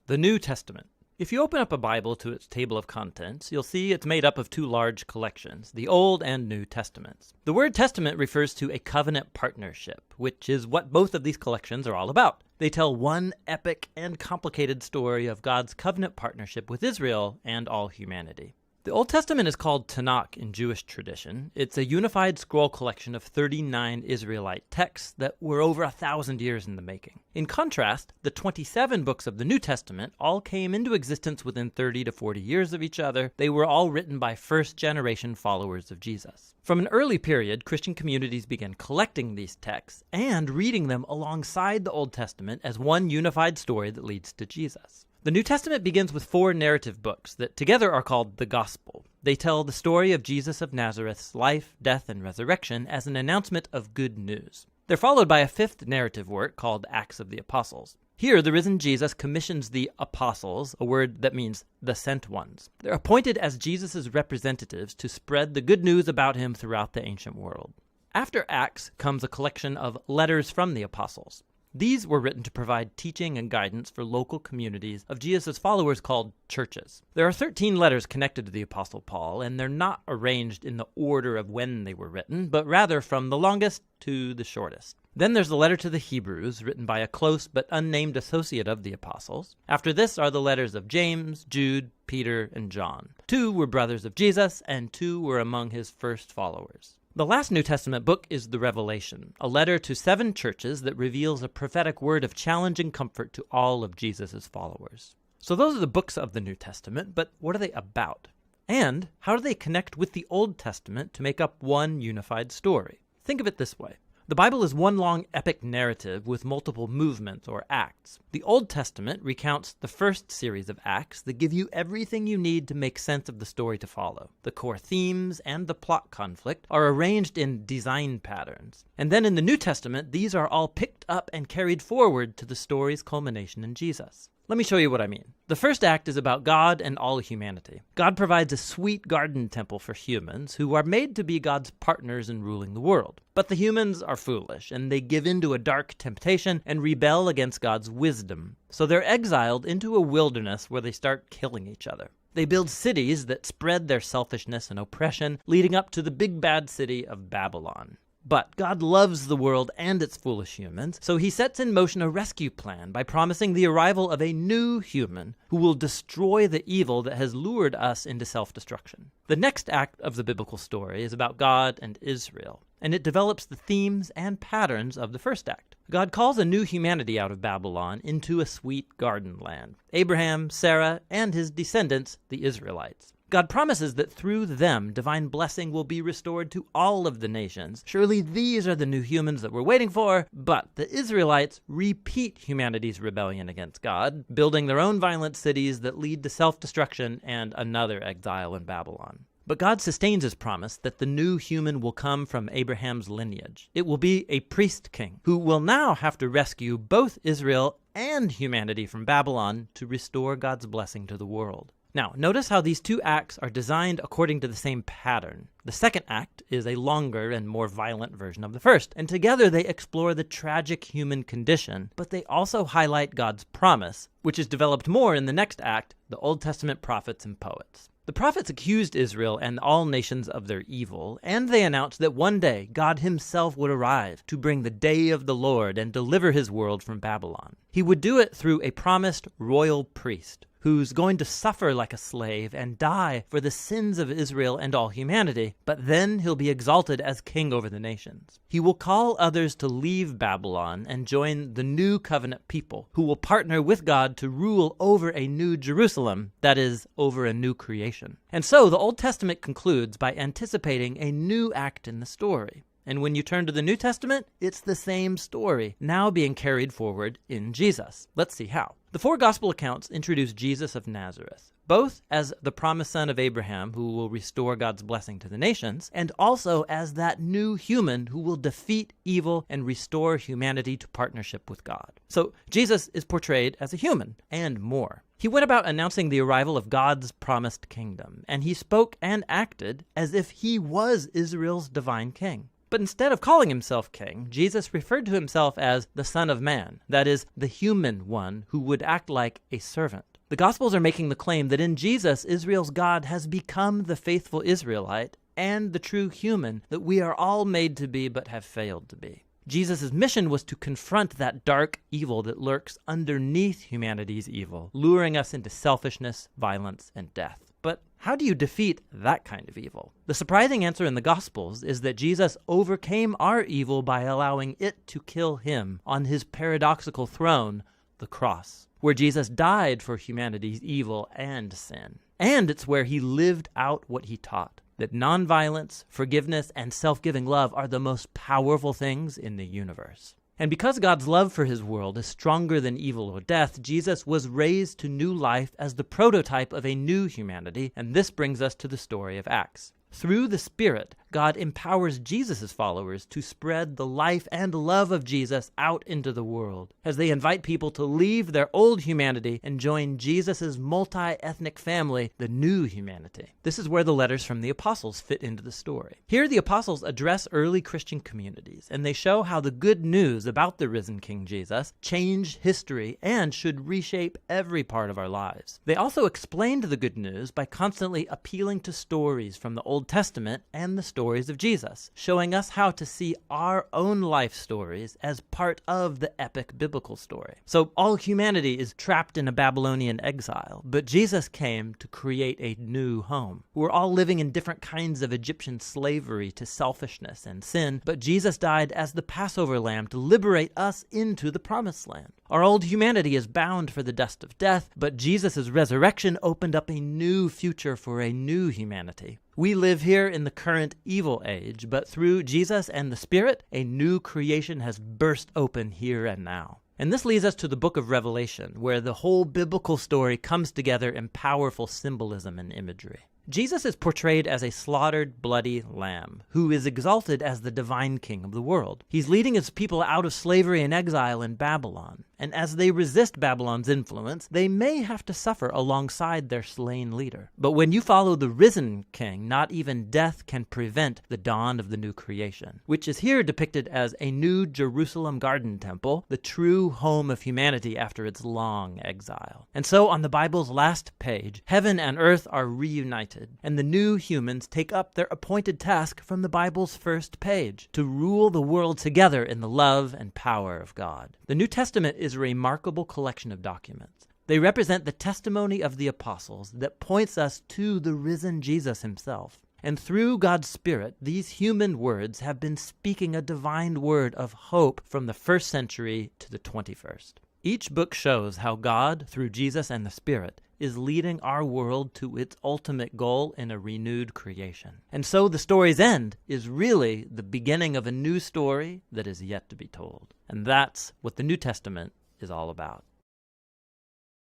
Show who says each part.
Speaker 1: The New Testament. If you open up a Bible to its table of contents, you'll see it's made up of two large collections, the Old and New Testaments. The word testament refers to a covenant partnership, which is what both of these collections are all about. They tell one epic and complicated story of God's covenant partnership with Israel and all humanity. The Old Testament is called Tanakh in Jewish tradition. It's a unified scroll collection of 39 Israelite texts that were over 1,000 years in the making. In contrast, the 27 books of the New Testament all came into existence within 30 to 40 years of each other. They were all written by first-generation followers of Jesus. From an early period, Christian communities began collecting these texts and reading them alongside the Old Testament as one unified story that leads to Jesus. The New Testament begins with 4 narrative books that together are called the Gospel. They tell the story of Jesus of Nazareth's life, death, and resurrection as an announcement of good news. They're followed by a 5th narrative work called Acts of the Apostles. Here, the risen Jesus commissions the apostles, a word that means the sent ones. They're appointed as Jesus' representatives to spread the good news about him throughout the ancient world. After Acts comes a collection of letters from the apostles. These were written to provide teaching and guidance for local communities of Jesus' followers called churches. There are 13 letters connected to the Apostle Paul, and they're not arranged in the order of when they were written, but rather from the longest to the shortest. Then there's the letter to the Hebrews, written by a close but unnamed associate of the apostles. After this are the letters of James, Jude, Peter, and John. 2 were brothers of Jesus, and 2 were among his first followers. The last New Testament book is the Revelation, a letter to 7 churches that reveals a prophetic word of challenge and comfort to all of Jesus' followers. So those are the books of the New Testament, but what are they about? And how do they connect with the Old Testament to make up one unified story? Think of it this way. The Bible is one long epic narrative with multiple movements or acts. The Old Testament recounts the first series of acts that give you everything you need to make sense of the story to follow. The core themes and the plot conflict are arranged in design patterns. And then in the New Testament, these are all picked up and carried forward to the story's culmination in Jesus. Let me show you what I mean. The first act is about God and all humanity. God provides a sweet garden temple for humans who are made to be God's partners in ruling the world. But the humans are foolish, and they give in to a dark temptation and rebel against God's wisdom. So they're exiled into a wilderness where they start killing each other. They build cities that spread their selfishness and oppression, leading up to the big bad city of Babylon. But God loves the world and its foolish humans, so he sets in motion a rescue plan by promising the arrival of a new human who will destroy the evil that has lured us into self-destruction. The next act of the biblical story is about God and Israel, and it develops the themes and patterns of the first act. God calls a new humanity out of Babylon into a sweet garden land. Abraham, Sarah, and his descendants, the Israelites. God promises that through them, divine blessing will be restored to all of the nations. Surely these are the new humans that we're waiting for, but the Israelites repeat humanity's rebellion against God, building their own violent cities that lead to self-destruction and another exile in Babylon. But God sustains his promise that the new human will come from Abraham's lineage. It will be a priest king who will now have to rescue both Israel and humanity from Babylon to restore God's blessing to the world. Now, notice how these 2 acts are designed according to the same pattern. The second act is a longer and more violent version of the first, and together they explore the tragic human condition, but they also highlight God's promise, which is developed more in the next act, the Old Testament prophets and poets. The prophets accused Israel and all nations of their evil, and they announced that one day God himself would arrive to bring the day of the Lord and deliver his world from Babylon. He would do it through a promised royal priest who's going to suffer like a slave and die for the sins of Israel and all humanity, but then he'll be exalted as king over the nations. He will call others to leave Babylon and join the new covenant people who will partner with God to rule over a new Jerusalem, that is, over a new creation. And so the Old Testament concludes by anticipating a new act in the story. And when you turn to the New Testament, it's the same story, now being carried forward in Jesus. Let's see how. The 4 gospel accounts introduce Jesus of Nazareth, both as the promised son of Abraham who will restore God's blessing to the nations, and also as that new human who will defeat evil and restore humanity to partnership with God. So Jesus is portrayed as a human, and more. He went about announcing the arrival of God's promised kingdom, and he spoke and acted as if he was Israel's divine king. But instead of calling himself king, Jesus referred to himself as the Son of Man, that is, the human one who would act like a servant. The Gospels are making the claim that in Jesus, Israel's God has become the faithful Israelite and the true human that we are all made to be but have failed to be. Jesus' mission was to confront that dark evil that lurks underneath humanity's evil, luring us into selfishness, violence, and death. But how do you defeat that kind of evil? The surprising answer in the Gospels is that Jesus overcame our evil by allowing it to kill him on his paradoxical throne, the cross, where Jesus died for humanity's evil and sin. And it's where he lived out what he taught, that nonviolence, forgiveness, and self-giving love are the most powerful things in the universe. And because God's love for his world is stronger than evil or death, Jesus was raised to new life as the prototype of a new humanity, and this brings us to the story of Acts. Through the Spirit, God empowers Jesus' followers to spread the life and love of Jesus out into the world as they invite people to leave their old humanity and join Jesus' multi-ethnic family, the new humanity. This is where the letters from the apostles fit into the story. Here the apostles address early Christian communities, and they show how the good news about the risen King Jesus changed history and should reshape every part of our lives. They also explained the good news by constantly appealing to stories from the Old Testament and the stories of Jesus, showing us how to see our own life stories as part of the epic biblical story. So all humanity is trapped in a Babylonian exile, but Jesus came to create a new home. We're all living in different kinds of Egyptian slavery to selfishness and sin, but Jesus died as the Passover lamb to liberate us into the promised land. Our old humanity is bound for the dust of death, but Jesus' resurrection opened up a new future for a new humanity. We live here in the current evil age, but through Jesus and the Spirit, a new creation has burst open here and now. And this leads us to the book of Revelation, where the whole biblical story comes together in powerful symbolism and imagery. Jesus is portrayed as a slaughtered, bloody lamb, who is exalted as the divine king of the world. He's leading his people out of slavery and exile in Babylon, and as they resist Babylon's influence, they may have to suffer alongside their slain leader. But when you follow the risen king, not even death can prevent the dawn of the new creation, which is here depicted as a new Jerusalem garden temple, the true home of humanity after its long exile. And so on the Bible's last page, heaven and earth are reunited, and the new humans take up their appointed task from the Bible's first page, to rule the world together in the love and power of God. The New Testament is a remarkable collection of documents. They represent the testimony of the apostles that points us to the risen Jesus himself. And through God's Spirit, these human words have been speaking a divine word of hope from the first century to the 21st. Each book shows how God, through Jesus and the Spirit, is leading our world to its ultimate goal in a renewed creation. And so the story's end is really the beginning of a new story that is yet to be told. And that's what the New Testament is all about.